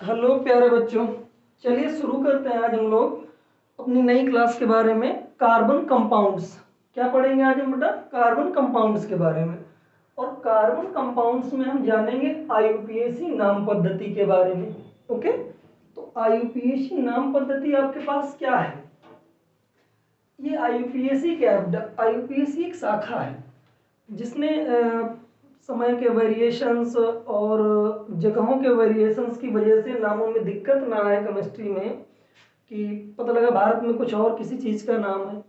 Hello प्यारे बच्चों, चलिए शुरू करते हैं। आज हम लोग अपनी नई क्लास के बारे में कार्बन कंपाउंड्स क्या पढ़ेंगे। आज हम बेटा कार्बन कंपाउंड्स के बारे में, और कार्बन कंपाउंड्स में हम जानेंगे आईयूपीएसी नाम पद्धति के बारे में। ओके, तो आईयूपीएसी नाम पद्धति आपके पास क्या है? ये आईयूपीएसी क्या है? आईयूपीएसी एक शाखा है जिसने समय के वेरिएशंस और जगहों के वेरिएशंस की वजह से नामों में दिक्कत ना आए केमिस्ट्री में, कि पता लगा भारत में कुछ और किसी चीज़ का नाम है,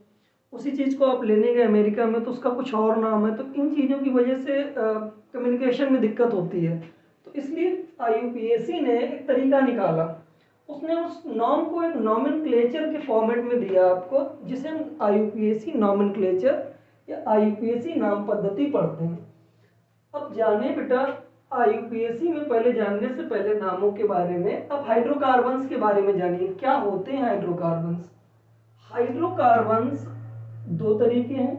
उसी चीज़ को आप लेने गए अमेरिका में तो उसका कुछ और नाम है, तो इन चीज़ों की वजह से कम्युनिकेशन में दिक्कत होती है। तो इसलिए आईयूपीएसी ने एक तरीका निकाला, उसने उस नाम को एक नॉमेनक्लेचर के फॉर्मेट में दिया आपको, जिसे हम आईयूपीएसी नॉमेनक्लेचर या आईयूपीएसी नाम पद्धति पढ़ते हैं। अब जाने बेटा आईयूपीएसी में, पहले जानने से पहले नामों के बारे में, अब हाइड्रोकार्बन्स के बारे में जानिए। क्या होते हैं हाइड्रोकार्बन्स? हाइड्रोकार्बन्स दो तरीके हैं,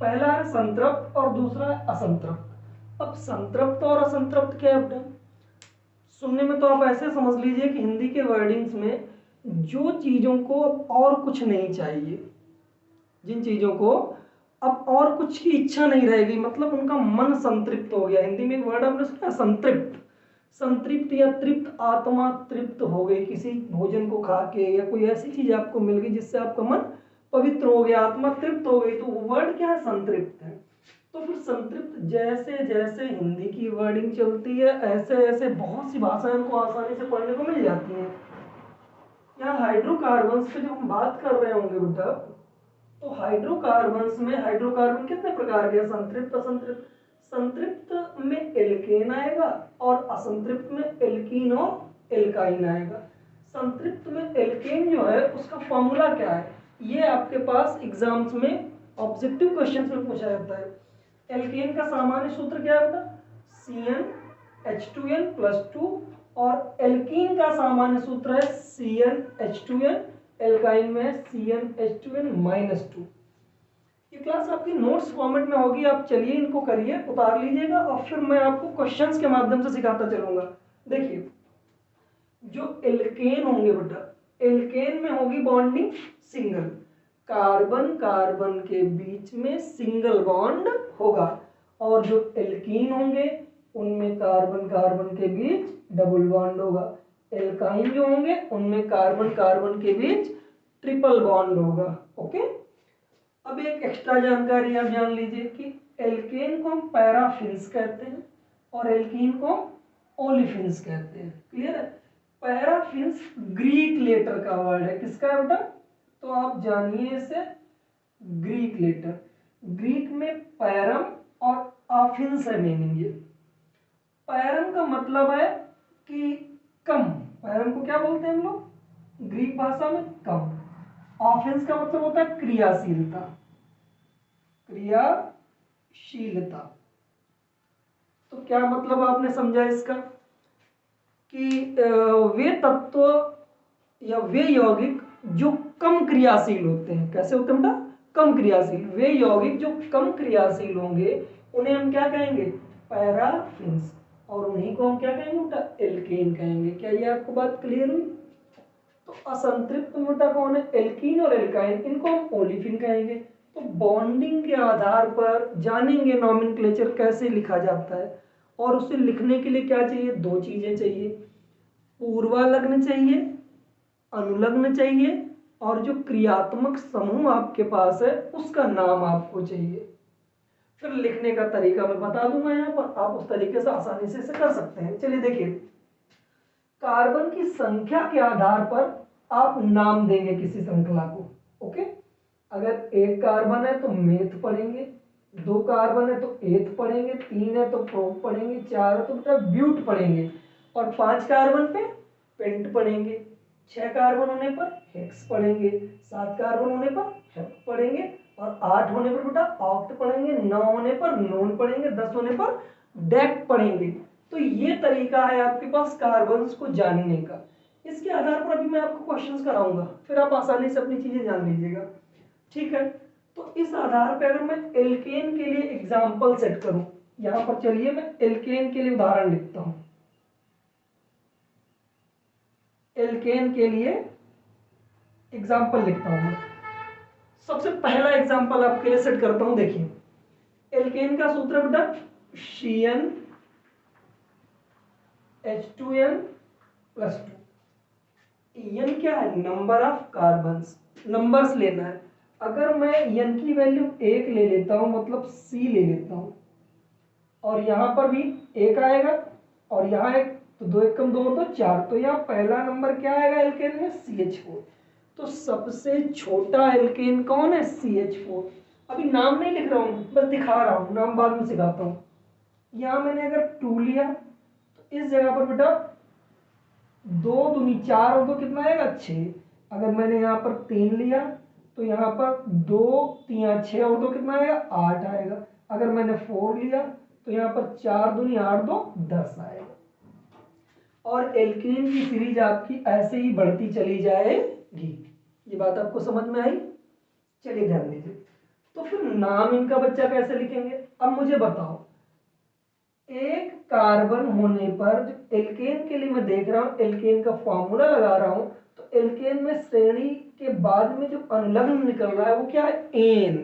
पहला है संतृप्त और दूसरा है असंतृप्त। अब संतृप्त और असंतृप्त क्या है बेटा? सुनने में तो आप ऐसे समझ लीजिए कि हिंदी के वर्डिंग्स में जो चीज़ों को अब और कुछ नहीं चाहिए, जिन चीज़ों को अब और कुछ की इच्छा नहीं रहेगी, मतलब उनका मन संतृप्त हो गया। हिंदी में एक वर्ड आपने सुना, संतृप्त। संतृप्त या तृप्त, आत्मा तृप्त हो गई किसी भोजन को खा के, या कोई ऐसी चीज आपको मिल गई जिससे आपका मन पवित्र हो गया, आत्मा तृप्त हो गई, तो वो वर्ड क्या है? संतृप्त है। तो फिर संतृप्त जैसे जैसे हिंदी की वर्डिंग चलती है, ऐसे ऐसे बहुत सी भाषाएं हमको आसानी से पढ़ने को मिल जाती हैं। यहाँ हाइड्रोकार्बन्स पे जब हम बात कर रहे होंगे बेटा, तो हाइड्रोकार्बन्स में हाइड्रोकार्बन कितने प्रकार के हैं? संतृप्त, असंतृप्त। संतृप्त में एल्केन आएगा और असंतृप्त में एल्कीन और एल्काइन आएगा। संतृप्त में एल्केन जो है उसका फॉर्मूला क्या है, ये आपके पास एग्जाम्स में ऑब्जेक्टिव क्वेश्चंस में पूछा जाता है। एल्केन का सामान्य सूत्र क्या है बेटा? CnH2n+2, और एल्कीन का सामान्य सूत्र है CnH2n, एल्काइन में CnH2n-2। ये क्लास आपकी नोट्स फॉर्मेट में होगी, आप चलिए इनको करिए, उतार लीजिएगा, और फिर मैं आपको क्वेश्चंस के माध्यम से सिखाता चलूंगा। देखिए, जो एल्केन होंगे बेटा, एल्केन में होगी बॉन्डिंग सिंगल, कार्बन कार्बन के बीच में सिंगल बॉन्ड होगा, और जो एल्कीन होंगे उनमें कार्बन कार्बन के बीच डबल बॉन्ड होगा। एल्काइन जो होंगे उनमें कार्बन कार्बन के बीच ट्रिपल बॉन्ड होगा। ओके, अब एक एक्स्ट्रा जानकारी आप जान लीजिए कि एल्केन को हम पैराफिन्स कहते हैं और एल्कीन को ओलिफिन्स कहते हैं। क्लियर है? पैराफिन्स ग्रीक लेटर का वर्ड है। किसका है बेटा? तो आप जानिए इसे, ग्रीक लेटर। ग्रीक में पैरम और आफिन्स है मीनिंग। ये पैरम का मतलब है कि कम, पैरम को क्या बोलते हैं हम लोग ग्रीक भाषा में? कम। ऑफेंस का मतलब होता है क्रियाशीलता, क्रियाशीलता। तो क्या मतलब आपने समझा इसका? कि वे तत्व या वे यौगिक जो कम क्रियाशील होते हैं। कैसे होते हैं बेटा? कम क्रियाशील। वे यौगिक जो कम क्रियाशील होंगे उन्हें हम क्या कहेंगे? पैराफिन्स। और उन्हीं को हम क्या कहेंगे बेटा? एल्केन कहेंगे। क्या ये आपको बात क्लियर हुई? तो असंतृप्त बेटा कौन है? एल्कीन और एल्काइन, इनको हम ओलिफिन कहेंगे। तो बॉन्डिंग के आधार पर जानेंगे नॉमेनक्लेचर कैसे लिखा जाता है, और उसे लिखने के लिए क्या चाहिए? दो चीजें चाहिए, पूर्वालग्न चाहिए, अनुलग्न चाहिए, और जो क्रियात्मक समूह आपके पास है उसका नाम आपको चाहिए। फिर लिखने का तरीका मैं बता दूंगा यहाँ पर, आप उस तरीके से आसानी से इसे कर सकते हैं। चलिए देखिए, कार्बन की संख्या के आधार पर आप नाम देंगे किसी श्रृंखला को। ओके, अगर एक कार्बन है तो मेथ पढ़ेंगे, दो कार्बन है तो एथ पढ़ेंगे, तीन है तो प्रोप पढ़ेंगे, चार है तो बेटा ब्यूट पढ़ेंगे, और पांच कार्बन पे पेंट पढ़ेंगे, छह कार्बन होने पर हेक्स पढ़ेंगे, सात कार्बन होने पर हेप्ट पढ़ेंगे, और आठ होने पर बेटा ऑक्ट पढ़ेंगे, नौ होने पर नोन पढ़ेंगे, 10 होने पर डेक पढ़ेंगे। तो ये तरीका है आपके पास कार्बन्स को जानने का। इसके आधार पर अभी मैं आपको क्वेश्चंस कराऊंगा, फिर आप आसानी से अपनी चीजें जान लीजिएगा। ठीक है, तो इस आधार पर अगर मैं एल्केन के लिए एग्जाम्पल सेट करूं, यहां पर चलिए मैं एल्केन के लिए उदाहरण लिखता हूं। एल्केन के लिए एग्जाम्पल लिखता हूं मैं। सबसे पहला एग्जाम्पल आपके लिए सेट करता हूं, देखिए एल्केन का सूत्र बेटा CN H2n+2। एन क्या है, नंबर ऑफ कार्बन्स, नंबर्स लेना है। अगर मैं एन की वैल्यू 1 ले लेता हूं, मतलब C ले लेता हूं, और यहां पर भी 1 आएगा और यहां 1, तो 2 1 कम 2 तो 4, तो यहाँ पहला नंबर क्या आएगा एल्केन में, CH4। तो सबसे छोटा एल्केन कौन है, CH4। अभी नाम नहीं लिख रहा हूं, बस दिखा रहा हूं, नाम बाद में सिखाता हूं। यहां मैंने अगर 2 लिया तो इस जगह पर बेटा 2 दूनी 4 और 2 कितना आएगा, 6। अगर मैंने यहाँ पर 3 लिया तो यहाँ पर 2 3 6 और 2 कितना आएगा, 8 आएगा। अगर मैंने 4 लिया तो यहाँ पर 4 दूनी 8 2 10 आएगा। और एल्कीन की सीरीज आपकी ऐसे ही बढ़ती चली जाएगी। ये बात आपको समझ में आई? चलिए ध्यान दीजिए। तो फिर नाम इनका बच्चा कैसे लिखेंगे? अब मुझे बताओ, एक कार्बन होने पर जो एल्केन के लिए मैं देख रहा हूं, एल्केन का फॉर्मूला लगा रहा हूं, तो एल्केन में श्रेणी के बाद में जो अनुलग्न निकल रहा है वो क्या है, एन।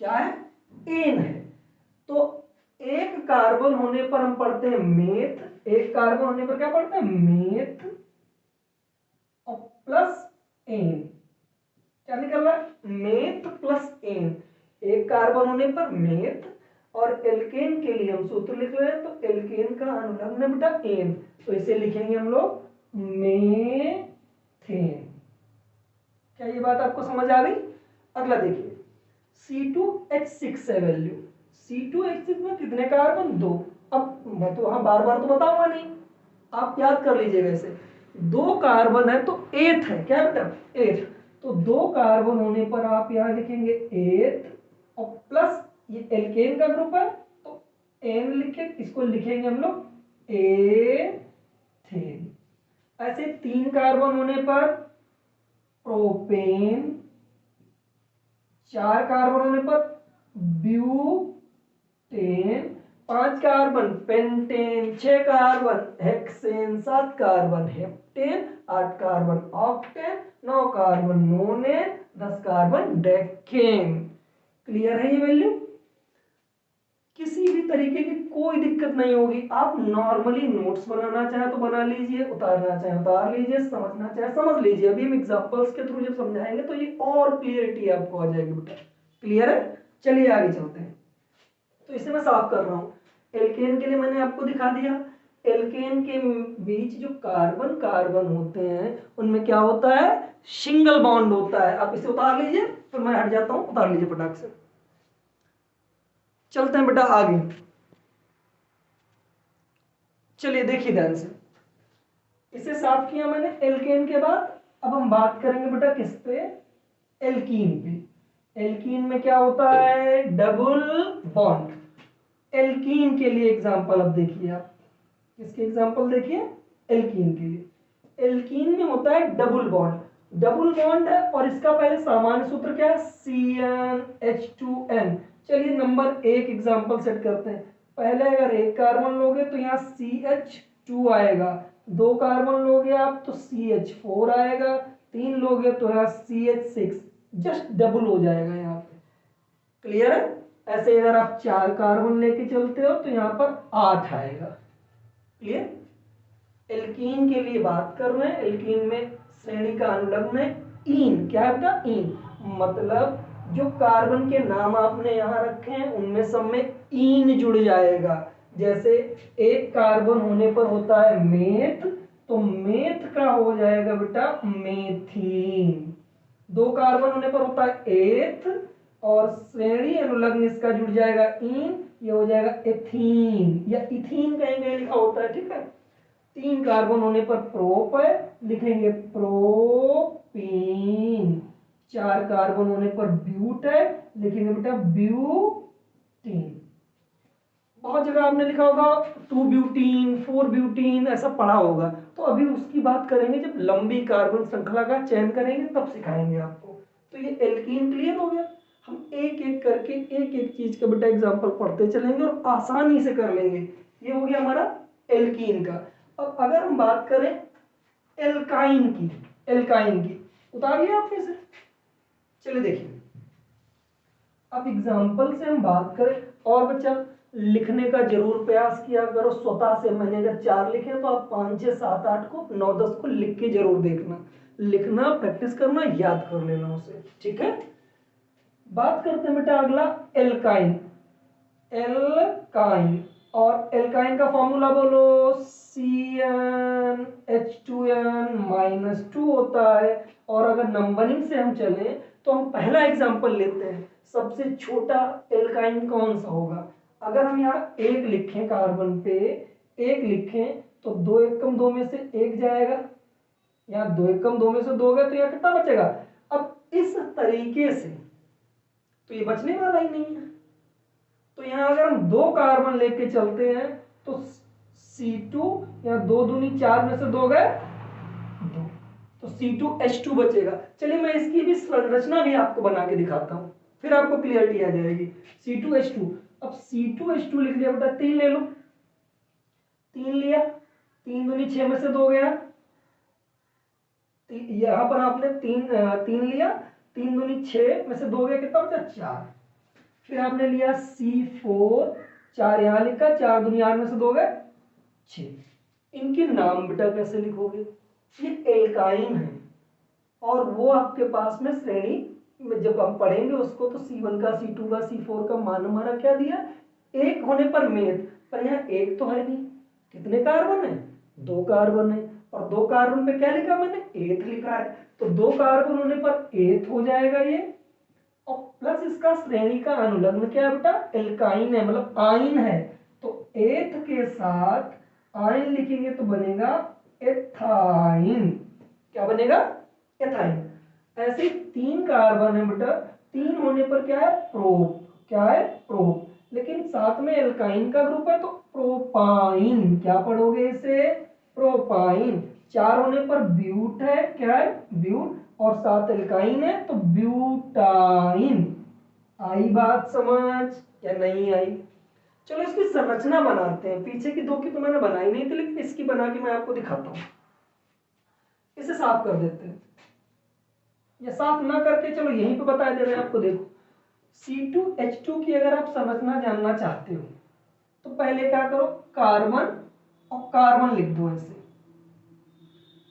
क्या है, एन है। तो एक कार्बन होने पर हम पढ़ते हैं मेथ, एक कार्बन होने पर क्या पढ़ते हैं, मेथ और प्लस एन। क्या निकल रहा है, मेथ प्लस एन। एक कार्बन होने पर मेथ, और एल्केन के लिए हम सूत्र लिख रहे हैं, तो एल्केन का अनुलग्न है बेटा एन, तो इसे लिखेंगे हम लोग मेथेन। क्या ये बात आपको समझ आ गई? अगला देखिए, C2H6 है वैल्यू। C2H6 में कितने कार्बन, 2। अब मैं तो हाँ बार बार तो बताऊंगा नहीं, आप याद कर लीजिएगा इसे। 2 कार्बन है तो एथ है, क्या बेटा, एथ। तो 2 कार्बन होने पर आप यहां लिखेंगे एथ, और प्लस ये एल्केन का ग्रुप है तो एन लिख के इसको लिखेंगे हम लोग एथेन। ऐसे 3 कार्बन होने पर प्रोपेन, 4 कार्बन होने पर butane, 5 carbon pentane, 6 carbon hexane, 7 carbon heptane, 8 carbon octane, 9 carbon नोनेन, 10 carbon decane. Clear है ये वैल्यू? किसी भी तरीके की कोई दिक्कत नहीं होगी। आप नॉर्मली नोट्स बनाना चाहे तो बना लीजिए, उतारना चाहे उतार लीजिए, समझना चाहे समझ लीजिए। अभी हम एग्जांपल्स के थ्रू जब समझाएंगे तो ये और क्लियरिटी आपको आ जाएगी बेटा। क्लियर है? चलिए आगे चलते हैं। तो इसे मैं साफ कर रहा हूं। एल्केन के लिए मैंने आपको दिखा दिया, एल्केन के बीच जो कार्बन कार्बन होते हैं उनमें क्या होता है, सिंगल बॉन्ड होता है। आप इसे उतार लीजिए, फिर मैं हट जाता हूं, उतार लीजिए फटाक से। चलते हैं बेटा आगे। चलिए देखिए ध्यान से, इसे साफ किया मैंने एल्केन के बाद। अब हम बात करेंगे बेटा किस पे, एल्कीन पे। एल्कीन में क्या होता है, डबल बॉन्ड। एल्कीन के लिए एग्जांपल अब देखिए आप, किसके एग्जांपल देखिए, एल्कीन के लिए। एल्कीन में होता है डबल बॉन्ड, डबल बॉन्ड है और इसका पहले सामान्य सूत्र क्या है, CnH2n। चलिए नंबर 1 एग्जांपल सेट करते हैं। पहले अगर एक कार्बन लोगे तो यहाँ CH2 आएगा, 2 कार्बन लोगे आप तो CH4 आएगा, 3 लोगे तो यहाँ CH6, जस्ट डबल हो जाएगा यहाँ पे। क्लियर है? ऐसे अगर आप 4 कार्बन लेके चलते हो तो यहाँ पर 8 आएगा। क्लियर? एल्कीन के लिए बात कर रहे हैं। एल्कीन में श्रेणी का अनुलग्न है ईन। क्या है बेटा, ईन। मतलब जो कार्बन के नाम आपने यहां रखे हैं उनमें सब में ईन जुड़ जाएगा। जैसे एक कार्बन होने पर होता है मेथ, तो मेथ का हो जाएगा बेटा मेथीन। 2 कार्बन होने पर होता है एथ, और श्रेणी अनुलग्न इसका जुड़ जाएगा ईन, ये हो जाएगा एथीन या इथीन कहीं कहीं लिखा होता है। ठीक है? 3 कार्बन होने पर प्रोप है, लिखेंगे प्रोपीन। 4 कार्बन होने पर ब्यूट है, लिखेंगे बेटा ब्यूटीन। बहुत जगह आपने लिखा होगा 2 ब्यूटीन, 4 ब्यूटीन, ऐसा पढ़ा होगा। तो अभी उसकी बात करेंगे जब लंबी कार्बन श्रृंखला का चयन करेंगे तब सिखाएंगे आपको। तो ये एल्कीन क्लियर हो गया। हम एक एक करके एक एक चीज का बेटा एग्जांपल पढ़ते चलेंगे और आसानी से कर लेंगे। ये हो गया हमारा एल्कीन का। अब अगर हम बात करें एल्काइन की उतार लिया आपने इसे। चलिए देखिए, अब एग्जाम्पल से हम बात करें, और बच्चा लिखने का जरूर प्रयास किया करो स्वतः से। मैंने अगर 4 लिखे तो आप 5, 6, 7, 8 को 9, 10 को लिख के जरूर देखना, लिखना प्रैक्टिस करना, याद कर लेना उसे, ठीक है। बात करते हैं बेटा अगला एल्काइन। एल्काइन, और एल्काइन का फॉर्मूला बोलो, CnH2n-2 होता है। और अगर नंबरिंग से हम चलें तो हम पहला एग्जांपल लेते हैं, सबसे छोटा एल्काइन कौन सा होगा। अगर हम यहाँ 1 लिखें, कार्बन पे 1 लिखें तो 2 एकम 2 में से 1 जाएगा, यहाँ 2 एकम 2 में से 2 गए तो यहाँ कितना बचेगा। अब इस तरीके से तो ये बचने वाला ही नहीं है। तो यहाँ अगर हम 2 कार्बन लेके चलते हैं तो C2, यहाँ 2 दूनी 4 में से 2 गए 2, तो C2H2 बचेगा। चलिए मैं इसकी भी संरचना भी आपको बना के दिखाता हूँ, फिर आपको क्लियरिटी आ जाएगी। C2H2, अब C2H2 लिख लिया बेटा, 3 ले लो, 3 लिया, 3 दूनी 6 में से 2 गया, यहाँ पर आपने 3 लिया, 3 दूनी 6 में से 2 गया, कितना बचा 4। फिर आपने लिया C4, 4 यहाँ लिखा, 4 दूनी 8 में से 2 गए 6। इनके नाम बेटा कैसे लिखोगे, ये एल्काइन है, और वो आपके पास में श्रेणी में जब हम पढ़ेंगे उसको तो C1 का, C2 का, C4 का मान हमारा क्या दिया, 1 होने पर मेथ, पर यहाँ 1 तो है नहीं, कितने कार्बन है, 2 कार्बन है, और 2 कार्बन पे क्या लिखा मैंने, 8 लिखा है, तो 2 कार्बन होने पर 8 हो जाएगा ये, और प्लस इसका श्रेणी का अनुलग्न क्या है बेटा, एल्काइन है, मतलब आइन है, तो 8 के साथ आइन लिखेंगे तो बनेगा एथाइन। क्या बनेगा, एथाइन। ऐसे 3 कार्बन है बेटा, 3 होने पर क्या है, प्रोप, क्या है, प्रोप, लेकिन साथ में एल्काइन का ग्रुप है तो प्रोपाइन, क्या पढ़ोगे इसे, प्रोपाइन। 4 होने पर ब्यूट है, क्या है, ब्यूट, और 7 एल्काइन है तो ब्यूटाइन। आई बात समझ या नहीं आई। चलो इसकी संरचना बनाते हैं, पीछे की 2 की तो मैंने बनाई नहीं थी, लेकिन इसकी बना के मैं आपको दिखाता हूं। इसे साफ कर देते हैं, या साफ ना करके चलो यहीं पे बता दे रहे हैं आपको। देखो C2H2 की अगर आप संरचना जानना चाहते हो तो पहले क्या करो, कार्बन और कार्बन लिख दो ऐसे।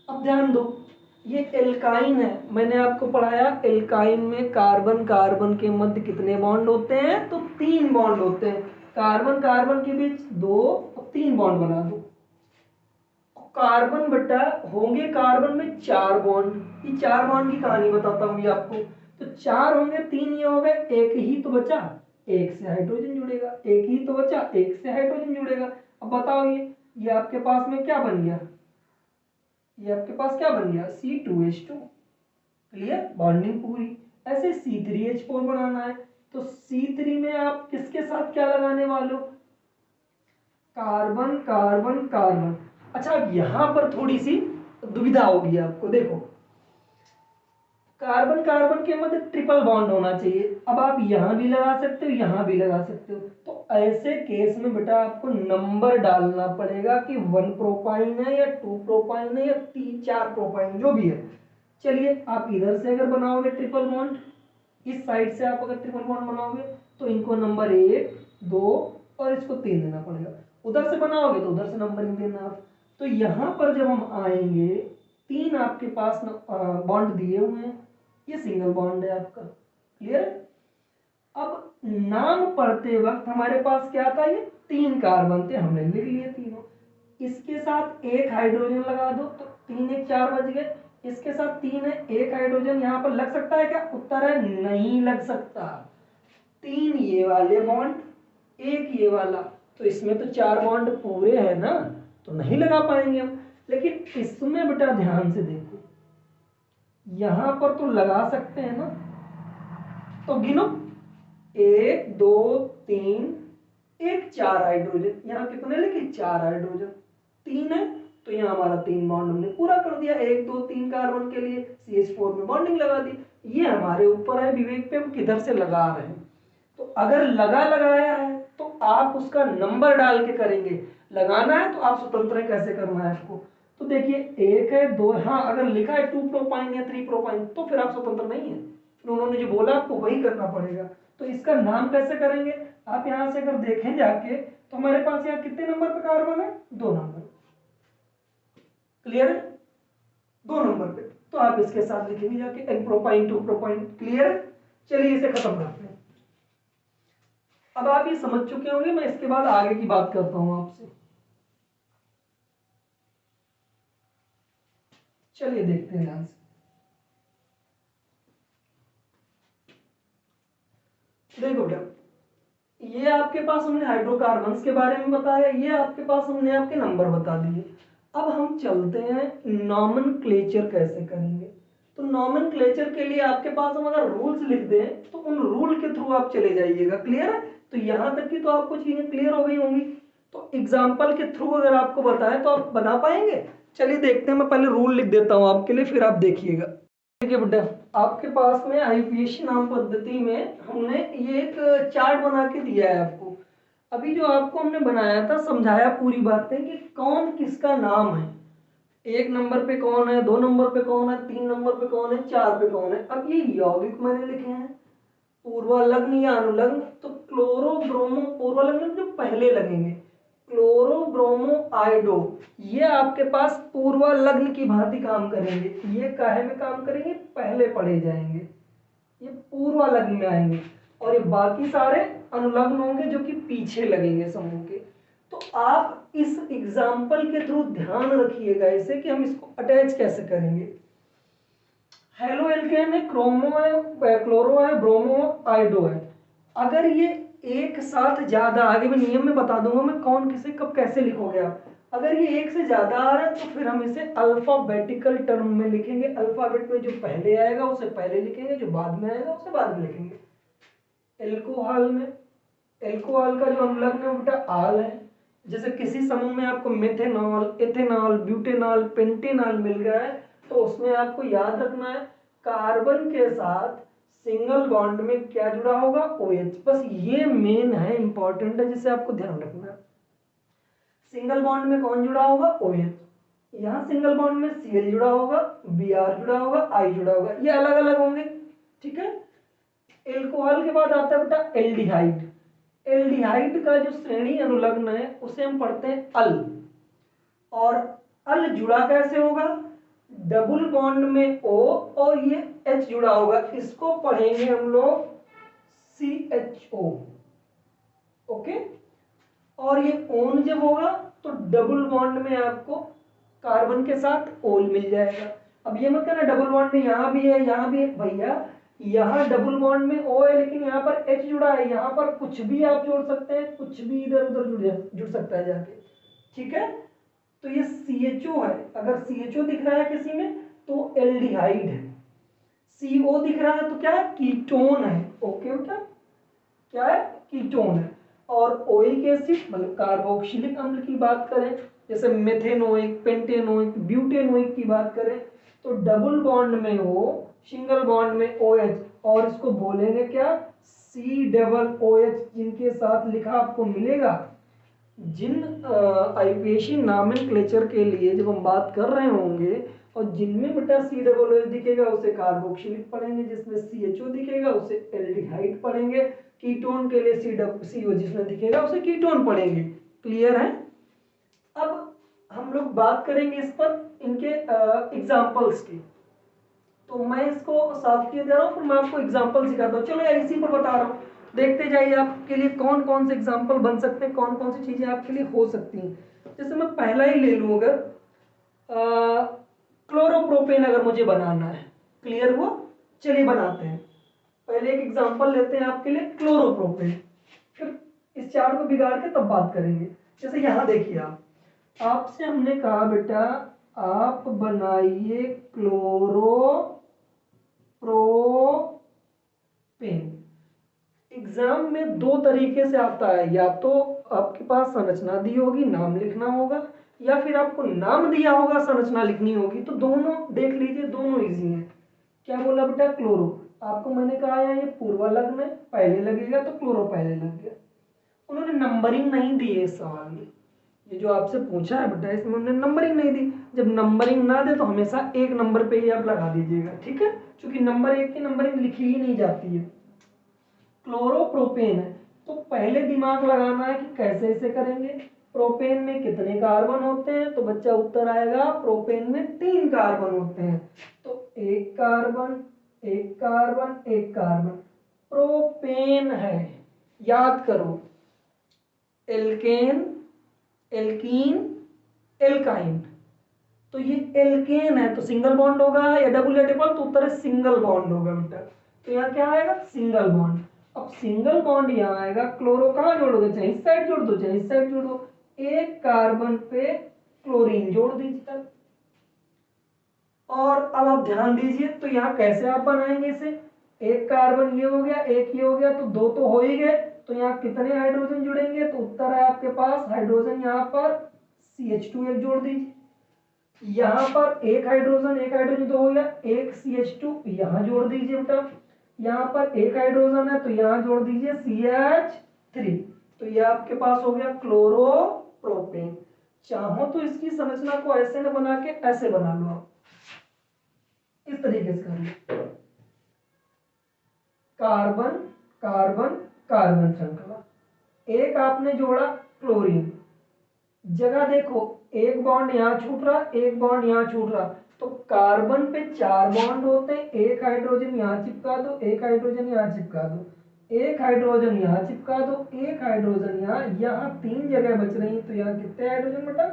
अब ध्यान दो, ये एल्काइन है, मैंने आपको पढ़ाया एल्काइन में कार्बन कार्बन के मध्य कितने बॉन्ड होते हैं, तो 3 बॉन्ड होते हैं, कार्बन कार्बन के बीच 2 और 3 बॉन्ड बना दो। कार्बन बेटा होंगे कार्बन में 4 बॉन्ड, ये 4 बॉन्ड की कहानी बताता हूँ आपको। तो 4 होंगे, 3 ये हो गए, 1 ही तो बचा, 1 से हाइड्रोजन जुड़ेगा, 1 ही तो बचा, 1 से हाइड्रोजन जुड़ेगा। अब बताओ ये आपके पास में क्या बन गया, ये आपके पास क्या बन गया, C2H2, क्लियर, बॉन्डिंग पूरी। ऐसे C3H4 बनाना है तो C3 में आप किसके साथ क्या लगाने वाले हो, कार्बन कार्बन कार्बन। अच्छा अब यहां पर थोड़ी सी दुविधा होगी आपको, देखो कार्बन कार्बन के मध्य ट्रिपल बॉन्ड होना चाहिए, अब आप यहां भी लगा सकते हो, यहां भी लगा सकते हो, तो ऐसे केस में बेटा आपको नंबर डालना पड़ेगा कि 1 प्रोपाइन है या 2 प्रोपाइन है या 4 प्रोपाइन, जो भी है। चलिए आप इधर से अगर बनाओगे ट्रिपल बॉन्ड, इस साइड से आप अगर ट्रिपल बॉन्ड बनाओगे तो इनको नंबर 1, 2 और इसको 3 देना पड़ेगा, उधर से बनाओगे तो उधर से नंबरिंग देना। तो यहां पर जब हम आएंगे 3 आपके पास बॉन्ड दिए हुए हैं, ये सिंगल बॉन्ड है आपका, क्लियर। अब नाम पढ़ते वक्त हमारे पास क्या था, ये 3 कार्बन थे, हमने लिख लिए तीनों, इसके साथ 1 हाइड्रोजन लगा दो तो 3 1 4 बच गए, इसके साथ 3 है, 1 हाइड्रोजन यहाँ पर लग सकता है क्या, उत्तर है नहीं लग सकता। 3 ये वाले बॉन्ड, 1 ये वाला, तो इसमें तो 4 बॉन्ड पूरे हैं ना, तो नहीं लगा पाएंगे हम। लेकिन इसमें बेटा ध्यान से देखो, यहां पर तो लगा सकते हैं ना, तो गिनो 1 2 3 1 4 हाइड्रोजन, यहाँ कितने लिखे 4 हाइड्रोजन, 3 है तो यहाँ हमारा 3 बॉन्ड हमने पूरा कर दिया, 1 2 3 कार्बन के लिए CH4 में बॉन्डिंग लगा दी। ये हमारे ऊपर है विवेक पे हम किधर से लगा रहे हैं। तो अगर लगाया है तो आप उसका नंबर डाल के करेंगे, लगाना है तो आप स्वतंत्र है कैसे करना है आपको। तो तो देखिए 1 है 2, हाँ अगर लिखा है 2 प्रोपाइन या 3 प्रोपाइन तो फिर आप स्वतंत्र नहीं है, फिर उन्होंने जो बोला आपको वही करना पड़ेगा। तो इसका नाम कैसे करेंगे, आप यहाँ से अगर देखें जाके तो हमारे पास यहाँ कितने नंबर पे कार्बन है, 2 नंबर। क्लियर है, 2 नंबर पे, तो आप इसके साथ लिखेंगे जाके एन प्रोपाइन 2 प्रोपाइन। क्लियर है, चलिए इसे खत्म करते हैं। अब आप ये समझ चुके होंगे, मैं इसके बाद आगे की बात करता हूं आपसे। चलिए देखते हैं ध्यान से। देखो बेटा, ये आपके पास हमने हाइड्रोकार्बन्स के बारे में बताया, ये आपके पास हमने आपके नंबर बता दिए। अब हम चलते हैं नॉमेनक्लेचर कैसे करेंगे। तो नॉमेनक्लेचर के लिए आपके पास हम अगर रूल्स लिख दें तो उन रूल के थ्रू आप चले जाइएगा। क्लियर है, तो यहां तक की तो आपको चीजें क्लियर हो गई होंगी। तो एग्जाम्पल के थ्रू अगर आपको बताएं तो आप बना पाएंगे। चलिए देखते हैं, मैं पहले रूल लिख देता हूं आपके लिए, फिर आप देखिएगा। देखिए बेटा, आपके पास में आईपीएसी नाम पद्धति में हमने ये एक चार्ट बना के दिया है आपको। अभी जो आपको हमने बनाया था, समझाया पूरी बातें कि कौन किसका नाम है, 1 नंबर पे कौन है, 2 नंबर पे कौन है, 3 नंबर पे कौन है, 4 पे कौन है। अब ये यौगिक मैंने लिखे हैं, पूर्वालग्न या अनुलग्न। तो क्लोरो ब्रोमो, पूर्वालग्न जो पहले लगेंगे, क्लोरो ब्रोमो आयोडो, ये आपके पास पूर्वालग्न की भांति काम करेंगे। ये काहे में काम करेंगे, पहले पढ़े जाएंगे, ये पूर्वालग्न में आएंगे। और ये बाकी सारे अनुलग्न होंगे जो कि पीछे लगेंगे समूह के। तो आप इस एग्जाम्पल के थ्रू ध्यान रखिएगा इसे कि हम इसको अटैच कैसे करेंगे। हेलो एल्केन है, क्रोमो है, क्लोरो है, ब्रोमो आयोडो है। अगर ये एक साथ ज्यादा, आगे मैं नियम में बता दूंगा मैं कौन किसे कब कैसे लिखोगे आप। अगर ये एक से ज्यादा आ रहा है तो फिर हम इसे अल्फाबेटिकल टर्म में लिखेंगे। अल्फाबेट में जो पहले आएगा उसे पहले लिखेंगे, जो बाद में आएगा उसे बाद में लिखेंगे। एल्कोहल में, एल्कोहल का जो अनुलग्न है बेटा आल है। जैसे किसी समूह में आपको मेथेनॉल, एथेनॉल, ब्यूटेनॉल, पेंटेनॉल मिल गया है तो उसमें आपको याद रखना है कार्बन के साथ सिंगल बॉन्ड में क्या जुड़ा होगा, OH। बस ये मेन है, इंपॉर्टेंट है, जिसे आपको ध्यान रखना है। सिंगल बॉन्ड में कौन जुड़ा होगा, OH। यहाँ सिंगल बॉन्ड में Cl जुड़ा होगा, Br जुड़ा होगा, I जुड़ा होगा, ये अलग अलग होंगे। ठीक है, एल्कोहल के बाद आता है बेटा एल्डिहाइड। एल्डिहाइड का जो श्रेणी अनुलग्न है उसे हम पढ़ते हैं अल। और अल जुड़ा कैसे होगा, डबल बॉन्ड में O और ये H जुड़ा होगा, इसको पढ़ेंगे हम लोग CHO। ओके, और ये ओन जब होगा तो डबल बॉन्ड में आपको कार्बन के साथ ओल मिल जाएगा। अब ये मत कहना डबल बॉन्ड में यहाँ भी है यहाँ भी है, भैया यहाँ डबल बॉन्ड में O है लेकिन यहाँ पर H जुड़ा है, यहाँ पर कुछ भी आप जोड़ सकते हैं, कुछ भी इधर उधर जुड़ सकता है जाके। ठीक है, तो ये CHO है, अगर CHO दिख रहा है किसी में तो एल्डिहाइड है, CO दिख रहा है तो क्या है, कीटोन है। ओके बेटा, क्या है, कीटोन है। और ओइक एसिड मतलब कार्बोक्सिलिक अम्ल की बात करें, जैसे मेथेनोइक, पेंटेनोइक, ब्यूटेनोइक की बात करें तो डबल बॉन्ड में O, सिंगल बॉन्ड में OH, और इसको बोलेंगे क्या, COOH, जिनके साथ लिखा आपको मिलेगा। जिन आईपीएसी नॉमेनक्लेचर के लिए जब हम बात कर रहे होंगे और जिनमें बेटा COOH दिखेगा उसे कार्बोक्सिलिक पढ़ेंगे, जिसमें CHO दिखेगा उसे एल्डिहाइड पढ़ेंगे, कीटोन के लिए CO जिसमें दिखेगा उसे कीटोन पढ़ेंगे। क्लियर है, अब हम लोग बात करेंगे इस पर इनके एग्जाम्पल्स की। तो मैं इसको साफ किए दे रहा हूँ, फिर मैं आपको एग्जाम्पल सिखाता हूँ। चलो यार इसी पर बता रहा हूँ, देखते जाइए आपके लिए कौन कौन से एग्जाम्पल बन सकते हैं, कौन कौन सी चीजें आपके लिए हो सकती हैं। जैसे मैं पहला ही ले लूँ, अगर क्लोरोप्रोपेन अगर मुझे बनाना है, क्लियर हुआ, चलिए बनाते हैं। पहले एक एग्जाम्पल लेते हैं आपके लिए क्लोरोप्रोपेन, फिर इस चार्ट को बिगाड़ के तब बात करेंगे। जैसे यहाँ देखिए, आपसे हमने कहा बेटा आप बनाइए क्लोरोप्रोपेन। एग्जाम में 2 तरीके से आता है, या तो आपके पास संरचना दी होगी, नाम लिखना होगा, या फिर आपको नाम दिया होगा, संरचना लिखनी होगी। तो दोनों देख लीजिए, दोनों इजी हैं। क्या बोला बेटा, क्लोरो, आपको मैंने कहा है ये पूर्वालग्न है, पहले लगेगा तो क्लोरो पहले लग गया। उन्होंने नंबरिंग नहीं दी है इस सवाल में, ये जो आपसे पूछा है बेटा इसमें उन्होंने नंबरिंग नहीं दी। जब नंबरिंग ना दे तो हमेशा एक नंबर पे ही आप लगा दीजिएगा, ठीक है, क्योंकि नंबर एक की नंबरिंग लिखी ही नहीं जाती है। क्लोरोप्रोपेन है तो पहले दिमाग लगाना है कि कैसे इसे करेंगे। प्रोपेन में कितने कार्बन होते हैं, तो बच्चा उत्तर आएगा प्रोपेन में 3 कार्बन होते हैं। तो एक कार्बन, एक कार्बन, एक कार्बन, प्रोपेन है। याद करो, एल्केन, एल्कीन, एल्काइन। तो ये एल्केन है तो सिंगल बॉन्ड होगा, या डबल या ट्रिपल, तो उत्तर है सिंगल बॉन्ड होगा बेटा। तो यहाँ क्या आएगा, सिंगल बॉन्ड। अब सिंगल बॉन्ड यहाँ आएगा, क्लोरो कहाँ जोड़ोगे, चाहे इस साइड जोड़ दो चाहे इस साइड जोड़ दो, एक कार्बन पे क्लोरीन जोड़ दीजिए। और अब आप ध्यान दीजिए, तो यहाँ कैसे आप बनाएंगे इसे, एक कार्बन ये हो गया, एक ये हो गया, तो दो तो हो ही गए, तो यहाँ कितने हाइड्रोजन जुड़ेंगे, तो उत्तर है आपके पास हाइड्रोजन यहाँ पर CH2 एक जोड़ दीजिए। यहाँ पर एक हाइड्रोजन तो हो गया, एक CH2 यहाँ जोड़ दीजिए बेटा। यहाँ पर एक हाइड्रोजन है तो यहाँ जोड़ दीजिए CH3। तो ये आपके पास हो गया क्लोरोप्रोपेन। चाहो तो इसकी संरचना को ऐसे न बना के ऐसे बना लो, आप इस तरीके से कर लो, कार्बन कार्बन कार्बन श्रृंखला। एक आपने जोड़ा क्लोरीन, जगह देखो, एक बॉन्ड यहाँ छूट रहा, एक बॉन्ड यहाँ छूट रहा, तो कार्बन पे 4 बॉन्ड होते हैं, एक हाइड्रोजन यहाँ चिपका दो, एक हाइड्रोजन यहाँ चिपका दो, एक हाइड्रोजन यहाँ चिपका दो, एक हाइड्रोजन यहाँ 3 जगह बच रही, तो यहाँ कितने हाइड्रोजन बेटा।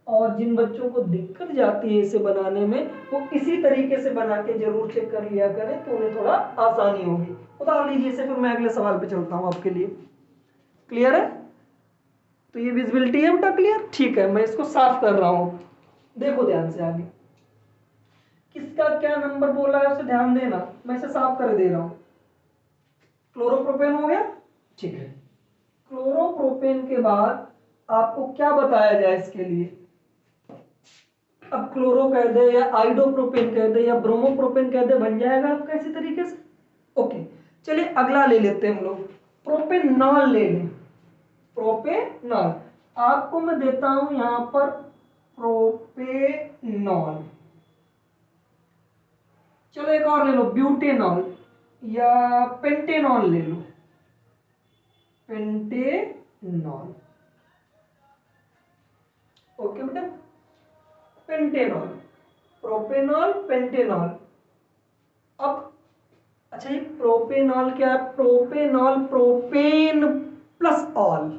और जिन बच्चों को दिक्कत जाती है इसे बनाने में, वो इसी तरीके से बना के जरूर चेक कर लिया करें, तो उन्हें थोड़ा आसानी होगी। उतार लीजिए इसे, फिर मैं अगले सवाल पे चलता हूँ आपके लिए। क्लियर है, तो ये विजिबिलिटी है बेटा, क्लियर, ठीक है। मैं इसको साफ कर रहा हूँ, देखो ध्यान से आगे, किसका क्या नंबर बोला है उसे ध्यान देना, मैं इसे साफ कर दे रहा हूँ। क्लोरोप्रोपेन हो गया, ठीक है। क्लोरोप्रोपेन के बाद आपको क्या बताया जाए इसके लिए, अब क्लोरो कह दे या आइडोप्रोपेन कह दे या ब्रोमोप्रोपेन कह दे, बन जाएगा आपका इसी तरीके से। ओके, चलिए अगला ले लेते हैं हम लोग, प्रोपेनॉल ले लें। प्रोपेनॉल आपको मैं देता हूं यहां पर प्रोपेनॉल। चलो एक और ले लो, ब्यूटेनॉल या पेंटेनॉल ले लो, पेंटेनॉल। ओके बेटा, पेंटेनॉल, प्रोपेनॉल, पेंटेनॉल। अब अच्छा, ये प्रोपेनॉल क्या है, प्रोपेनॉल प्रोपेन प्लस ऑल।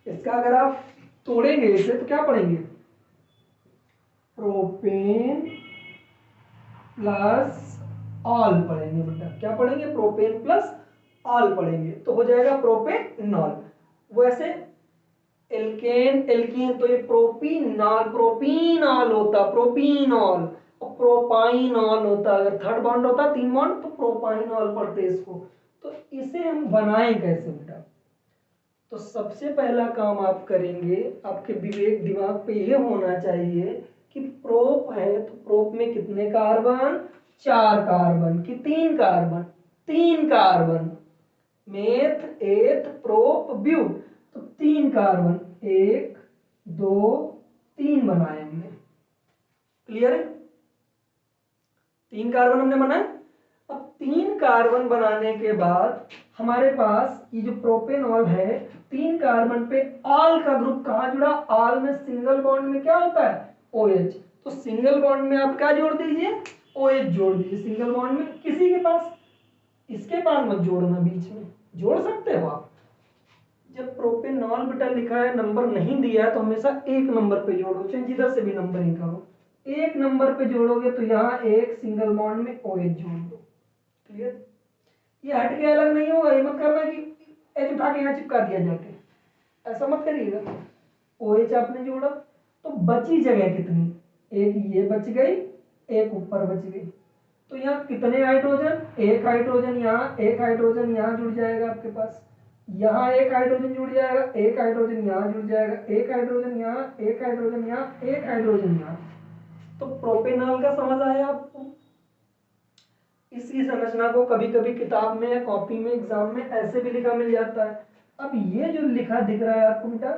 इसका अगर आप तोड़ेंगे इसे तो क्या पढ़ेंगे, प्रोपेन प्लस ऑल पढ़ेंगे बेटा। क्या पढ़ेंगे, प्रोपेन प्लस ऑल पढ़ेंगे, तो हो जाएगा प्रोपेनॉल। वैसे एल्केन एल्कीन, तो ये प्रोपीनॉल, प्रोपीनॉल होता, प्रोपीनॉल, और प्रोपाइनॉल होता। अगर थर्ड बॉन्ड होता 3 बॉन्ड तो प्रोपाइनॉल पढ़ते इसको। तो इसे हम बनाएं कैसे बेटा, तो सबसे पहला काम आप करेंगे, आपके विवेक दिमाग पे ये होना चाहिए कि प्रोप है तो प्रोप में कितने कार्बन, 4 कार्बन कि 3 carbon, 3 carbon, meth eth prop but, तो 3 कार्बन, 1 2 3 बनाए हमने। क्लियर है, 3 कार्बन हमने बनाए। अब 3 कार्बन बनाने के बाद हमारे पास ये जो प्रोपेनॉल है, 3 कार्बन पे ऑल का ग्रुप कहाँ जुड़ा, ऑल में सिंगल बॉन्ड में क्या होता है, OH। तो सिंगल बॉन्ड में आप क्या जोड़ दीजिए, OH जोड़ दीजिए सिंगल बॉन्ड में। किसी के पास, इसके पास मत जोड़ना, बीच में जोड़ सकते हो आप। जब प्रोपेनॉल बेटा लिखा है, नंबर नहीं दिया है, तो हमेशा एक नंबर पे जोड़ो, चाहे जिधर से भी नंबरिंग करो, एक नंबर पे जोड़ोगे तो यहाँ एक सिंगल बॉन्ड में OH जोड़ दो। क्लियर, ये हट के अलग नहीं होगा, ये मत करना कि एच उठा के यहाँ चिपका दिया जाके, ऐसा मत करिएगा। OH आपने जोड़ा तो बची जगह कितनी, एक ये बच गई, एक ऊपर बच गई, तो यहाँ कितने हाइड्रोजन, एक हाइड्रोजन यहाँ, एक हाइड्रोजन यहाँ जुड़ जाएगा आपके पास, यहाँ एक हाइड्रोजन जुड़ जाएगा, एक हाइड्रोजन यहाँ जुड़ जाएगा, एक हाइड्रोजन यहाँ, एक हाइड्रोजन यहाँ, एक हाइड्रोजन यहाँ। तो प्रोपेनॉल का समझ आया आपको। इसी संरचना को कभी कभी किताब में या कॉपी में एग्जाम में ऐसे भी लिखा मिल जाता है। अब ये जो लिखा दिख रहा है आपको बेटा,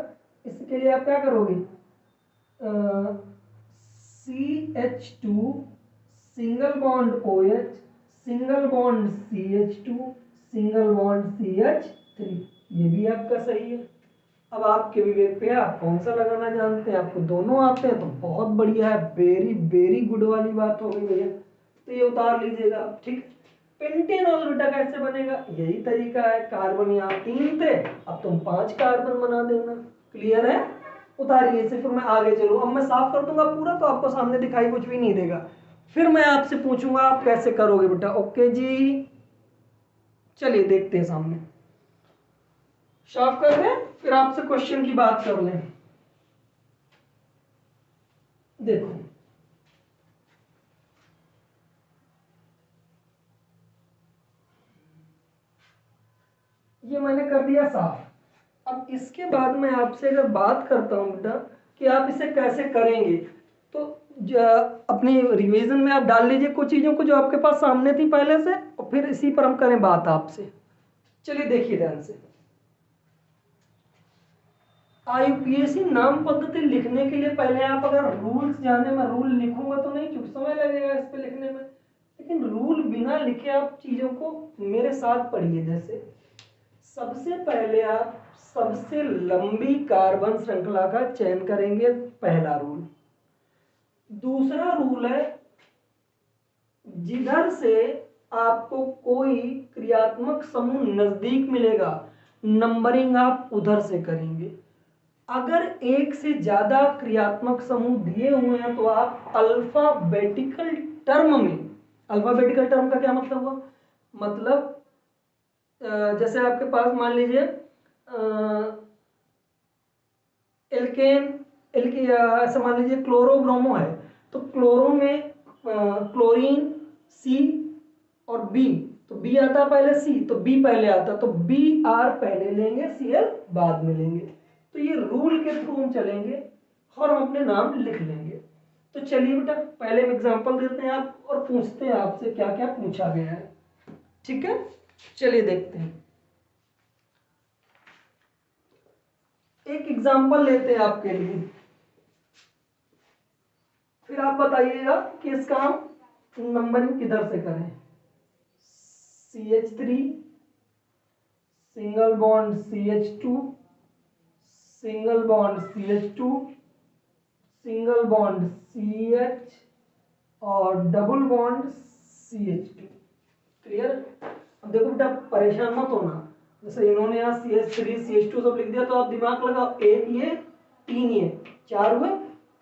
इसके लिए आप क्या करोगे, CH2 single bond OH single bond CH2 single bond CH3, ये भी आपका सही है। अब आपके विवेक पे आप कौन सा लगाना जानते हैं, आपको दोनों आते हैं तो बहुत बढ़िया है, वेरी वेरी गुड वाली बात हो गई भैया। तो ये उतार लीजिएगा आप, ठीक। पेंटेनॉल बेटा कैसे बनेगा, यही तरीका है, कार्बन यहाँ 3 थे, अब तुम 5 कार्बन बना देना। क्लियर है, उतारिए इसे, फिर मैं आगे चलूँ। अब मैं साफ कर दूंगा पूरा तो आपको सामने दिखाई कुछ भी नहीं देगा, फिर मैं आपसे पूछूंगा आप कैसे करोगे बेटा। ओके जी, चलिए देखते हैं सामने, साफ कर दें फिर आपसे क्वेश्चन की बात कर लें। देखो ये मैंने कर दिया साफ। अब इसके बाद मैं आपसे अगर बात करता हूं बेटा कि आप इसे कैसे करेंगे, तो अपनी रिवीजन में आप डाल लीजिए कुछ चीज़ों को जो आपके पास सामने थी पहले से, और फिर इसी पर हम करें बात आपसे। चलिए देखिए ध्यान से, IUPAC नाम पद्धति लिखने के लिए पहले आप अगर रूल्स जाने, मैं रूल लिखूंगा तो नहीं क्योंकि समय लगेगा इस पे लिखने में, लेकिन रूल बिना लिखे आप चीज़ों को मेरे साथ पढ़िए। जैसे सबसे पहले आप सबसे लंबी कार्बन श्रृंखला का चयन करेंगे, पहला रूल। दूसरा रूल है जिधर से आपको कोई क्रियात्मक समूह नजदीक मिलेगा, नंबरिंग आप उधर से करेंगे। अगर एक से ज्यादा क्रियात्मक समूह दिए हुए हैं तो आप अल्फाबेटिकल टर्म में, अल्फाबेटिकल टर्म का क्या मतलब हुआ, मतलब जैसे आपके पास मान लीजिए एल्केन, ऐसा मान लीजिए क्लोरो ब्रोमो है, तो क्लोरो में क्लोरीन सी और बी, तो बी आता पहले सी तो बी पहले आता, तो बी आर पहले लेंगे Cl बाद में लेंगे। तो ये रूल के थ्रू हम चलेंगे और हम अपने नाम लिख लेंगे। तो चलिए बेटा पहले हम एग्जांपल देते हैं आप और पूछते हैं आपसे क्या क्या पूछा गया है, ठीक है। चलिए देखते हैं, एक एग्जांपल लेते हैं आपके लिए, फिर आप बताइएगा कि इसका हम नंबरिंग किधर से करें। CH3 single bond CH2 single bond CH2 single bond CH और डबल बॉन्ड CH2। क्लियर। अब देखो बेटा परेशान मत होना, जैसे इन्होंने यहाँ CH3 CH2 सब लिख दिया तो आप दिमाग लगाओ, एक ये 3 ये 4 हुए।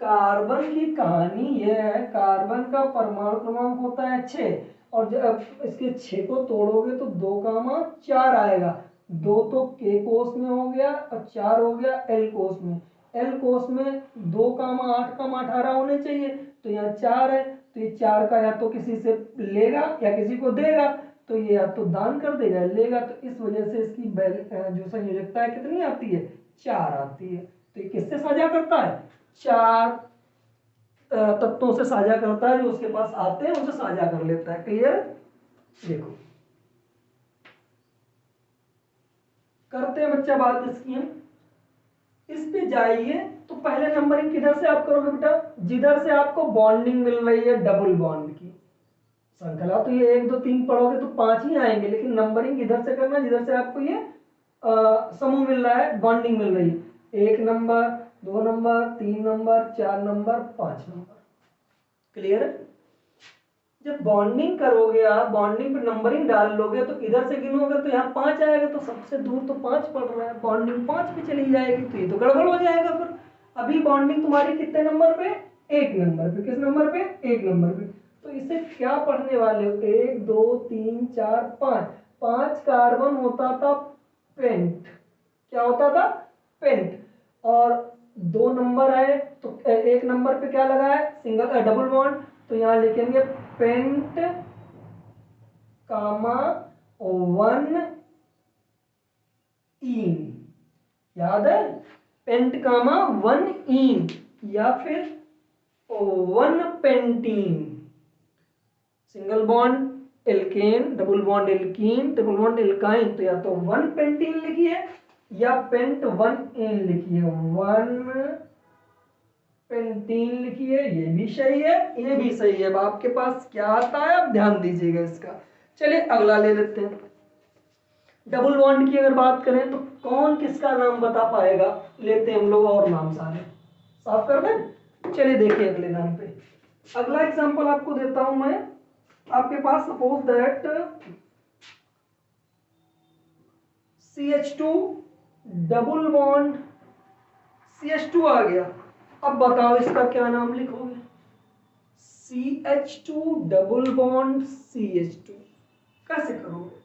कार्बन की कहानी यह है, कार्बन का परमाणु क्रमांक होता है 6, और जब इसके 6 को तोड़ोगे तो 2,4 आएगा। 2 तो K कोष में हो गया और 4 हो गया L कोष में। L कोष में 2,8,18 होने चाहिए, तो यहाँ 4 है, तो ये 4 का या तो किसी से लेगा या किसी को देगा, तो ये या तो दान कर देगा या लेगा, तो इस वजह से इसकी जो संयोजकता है कितनी आती है, 4 आती है। तो ये किससे साझा करता है, 4 तत्वों से साझा करता है, जो उसके पास आते हैं उनसे साझा कर लेता है। क्लियर। देखो करते हैं बच्चा बात इसकी हम, इस पे जाइए तो पहले नंबरिंग किधर से आप करोगे बेटा, जिधर से आपको बॉन्डिंग मिल रही है डबल बॉन्ड की श्रृंखला, तो ये 1 2 3 पढ़ोगे तो 5 ही आएंगे, लेकिन नंबरिंग इधर से करना जिधर से आपको ये समूह मिल रहा है, बॉन्डिंग मिल रही है, 1 number 2 number 3 number 4 number 5 number. Clear है। जब बॉन्डिंग करोगे आप, बॉन्डिंग पे नंबरिंग डाल लोगे तो इधर से गिनोगे तो यहाँ 5 आएगा, तो सबसे दूर तो 5 पड़ रहा है, बॉन्डिंग 5 पे चली जाएगी, तो ये तो गड़बड़ हो जाएगा फिर। अभी बॉन्डिंग तुम्हारी कितने नंबर पे, 1 नंबर पे, किस नंबर पे, 1 नंबर पे। तो इसे क्या पढ़ने वाले हो, 1 2 3 4 5, 5 कार्बन होता था पेंट, क्या होता था, पेंट, और 2 नंबर है तो 1 नंबर पे क्या लगा है, सिंगल डबल बॉन्ड, तो यहाँ लिखेंगे पेंट कामा 1 इन, याद है, पेंट कामा 1 इन, या फिर 1 pentene, single bond alkane double bond alkene double bond alkyne, तो या तो 1 पेंटीन लिखिए या पेंट 1 लिखिए, 1 पेंटीन लिखिए, ये भी सही है, ये भी सही है। अब आपके पास क्या आता है, आप ध्यान दीजिएगा इसका। चलिए अगला ले लेते हैं। डबल बॉन्ड की अगर बात करें तो कौन किसका नाम बता पाएगा, लेते हैं हम लोग और नाम सारे साफ कर दें। चलिए देखिए अगले नाम पे। अगला एग्जांपल आपको देता हूं मैं। आपके पास suppose that CH2 double bond CH2 आ गया। अब बताओ इसका क्या नाम लिखोगे। CH2 डबल बॉन्ड CH2 कैसे करोगे।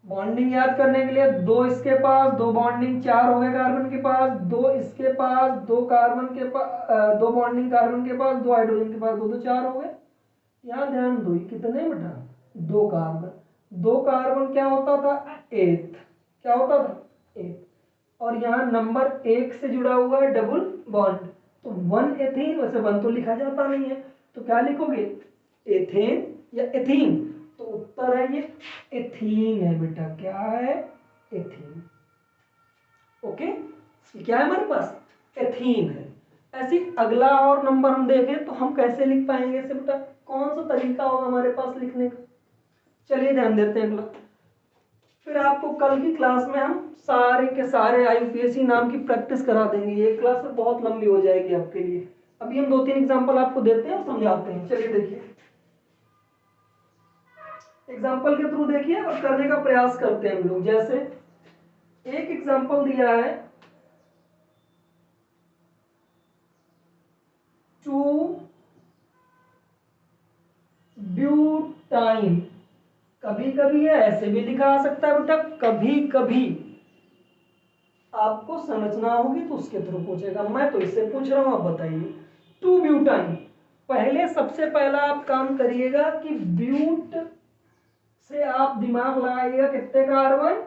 बॉन्डिंग याद करने के लिए दो इसके पास, दो बॉन्डिंग 4 हो गए कार्बन के पास, दो इसके पास, दो कार्बन के पास, दो बॉन्डिंग कार्बन के पास, दो हाइड्रोजन के पास, दो 4 हो गए। यहाँ ध्यान दो, कितने बेटा, दो कार्बन। दो कार्बन क्या होता था, एथ, क्या होता था, एथ। और यहाँ नंबर 1 से जुड़ा हुआ है डबल बॉन्ड, तो 1 एथेन, वैसे 1 तो लिखा जाता नहीं है, तो क्या लिखोगे, एथेन या एथीन। तो उत्तर है ये एथीन है बेटा, क्या है, एथीन। ओके, ये क्या है हमारे पास, एथीन है। ऐसे अगला और नंबर हम देखें तो हम कैसे लिख पाएंगे इसे बेटा, कौन सा तरीका होगा हमारे पास लिखने का। चलिए ध्यान देते हैं अगला। फिर आपको कल की क्लास में हम सारे के सारे IUPAC नाम की प्रैक्टिस करा देंगे। ये क्लास बहुत लंबी हो जाएगी आपके लिए। अभी हम 2-3 एग्जांपल आपको देते हैं और समझाते हैं। चलिए देखिए, एग्जांपल के थ्रू देखिए और करने का प्रयास करते हैं हम लोग। जैसे एक एग्जांपल दिया है, 2 ब्यूटाइन। कभी कभी ये ऐसे भी लिखा आ सकता है बेटा, कभी कभी आपको समझना होगी तो उसके थ्रू पूछेगा। मैं तो इससे पूछ रहा हूं, आप बताइए। 2 ब्यूटाइन, पहले सबसे पहला आप काम करिएगा कि ब्यूट से आप दिमाग लगाइएगा, कितने कार्बन,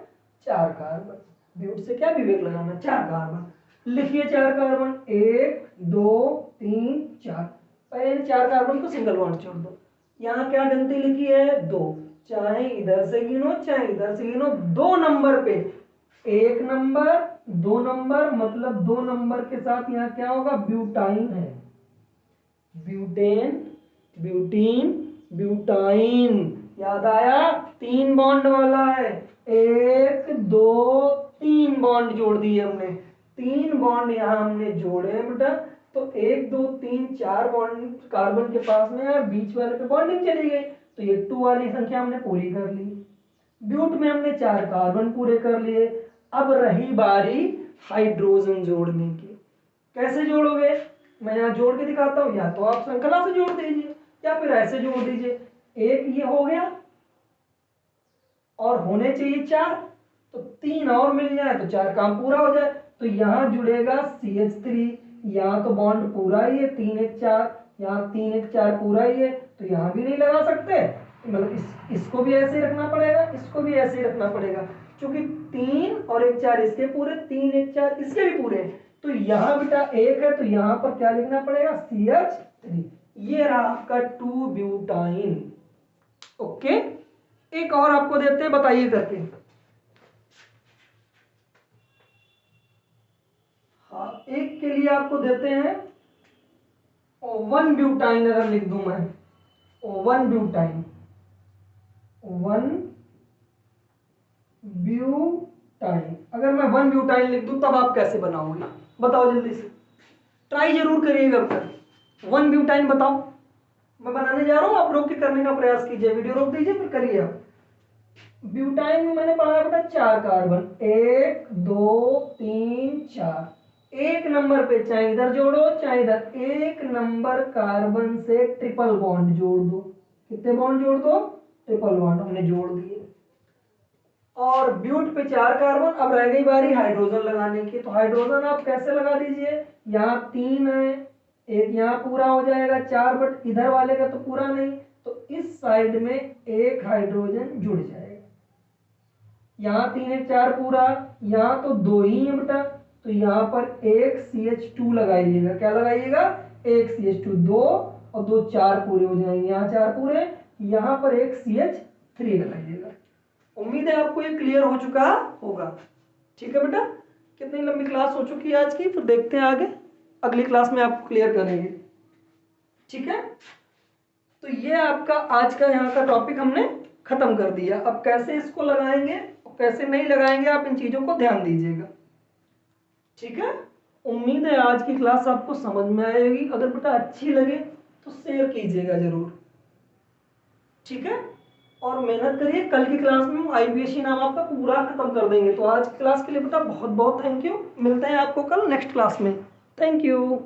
4 कार्बन। ब्यूट से क्या विवेक लगाना, 4 कार्बन। लिखिए 4 कार्बन, 1 2 3 4। पहले 4 कार्बन को सिंगल बॉन्ड छोड़ दो। यहाँ क्या गिनती लिखी है, 2। चाहे इधर से गिनो चाहे इधर से गिनो, 2 नंबर पे 1 नंबर 2 नंबर, मतलब 2 नंबर के साथ यहाँ क्या होगा, ब्यूटाइन है। Butane, butene, butyne. याद आया, 3 बॉन्ड वाला है। 1 2 3 बॉन्ड जोड़ दिए हमने, 3 बॉन्ड यहाँ हमने जोड़े बेटा। तो 1 2 3 4 बॉन्ड कार्बन के पास में है, बीच वाले पे बॉन्डिंग चली गई, तो ये 2 वाली संख्या हमने पूरी कर ली। ब्यूट में हमने 4 कार्बन पूरे कर लिए। अब रही बारी हाइड्रोजन जोड़ने की। कैसे जोड़ोगे, मैं यहाँ जोड़ के दिखाता हूँ, या तो आप श्रृंखला से जोड़ दीजिए या फिर ऐसे जोड़ दीजिए। एक ये हो गया और होने चाहिए 4, तो 3 और मिल जाए तो 4 काम पूरा हो जाए। तो यहाँ जुड़ेगा CH3, यहाँ तो बॉन्ड पूरा ही है, 3 1 4, यहाँ 3 1 4 पूरा ही है, तो यहाँ भी नहीं लगा सकते, मतलब इसको भी ऐसे ही रखना पड़ेगा, इसको भी ऐसे ही रखना पड़ेगा, क्योंकि 3 और 1 4 इसके पूरे, 3 1 4 इसके भी पूरे। तो यहाँ बेटा 1 है, तो यहाँ पर क्या लिखना पड़ेगा, CH3। ये रहा आपका 2 ब्यूटाइन। ओके, एक और आपको देते हैं, बताइए करके। हाँ, एक के लिए आपको देते हैं 1 ब्यूटाइन। अगर लिख दूं मैं 1 ब्यूटाइन, 1 ब्यूटाइन, अगर मैं 1 ब्यूटाइन लिख दूं तब आप कैसे बनाओगे, बताओ जल्दी से, ट्राई जरूर करिएगा। 1 ब्यूटाइन बताओ, मैं बनाने जा रहा हूं, आप रोक के करने का प्रयास कीजिए, वीडियो रोक दीजिए फिर करिए आप। ब्यूटाइन में मैंने पढ़ा बेटा 4 कार्बन, 1 2 3 4। 1 नंबर पे चाहे इधर जोड़ो चाहे इधर, 1 नंबर कार्बन से ट्रिपल बॉन्ड जोड़ दो। कितने बॉन्ड जोड़ दो, ट्रिपल बॉन्ड हमने जोड़ दिए। और ब्यूट पे 4 कार्बन, अब रह गई बारी हाइड्रोजन लगाने की। तो हाइड्रोजन आप कैसे लगा दीजिए, यहाँ 3 है, एक यहाँ पूरा हो जाएगा 4, बट इधर वाले का तो पूरा नहीं, तो इस साइड में एक हाइड्रोजन जुड़ जाएगा। यहाँ 3 1 4 पूरा, यहाँ तो 2 ही है बेटा, तो यहाँ पर एक CH2 लगाइएगा। क्या लगाइएगा, एक CH2, 2 और 2 4 पूरे हो जाएंगे, यहाँ 4 पूरे, यहाँ पर एक CH3 लगाइएगा। उम्मीद है आपको ये क्लियर हो चुका होगा। ठीक है बेटा, कितनी लंबी क्लास हो चुकी है आज की, फिर देखते हैं आगे अगली क्लास में आपको क्लियर करेंगे। ठीक है, तो ये आपका आज का यहाँ का टॉपिक हमने खत्म कर दिया। अब कैसे इसको लगाएंगे और कैसे नहीं लगाएंगे आप इन चीजों को ध्यान दीजिएगा। ठीक है, उम्मीद है आज की क्लास आपको समझ में आएगी। अगर बेटा अच्छी लगे तो शेयर कीजिएगा जरूर। ठीक है, और मेहनत करिए, कल की क्लास में हम आईपीएससी नाम आपका पूरा खत्म कर देंगे। तो आज की क्लास के लिए बेटा बहुत बहुत थैंक यू। मिलते हैं आपको कल नेक्स्ट क्लास में। Thank you.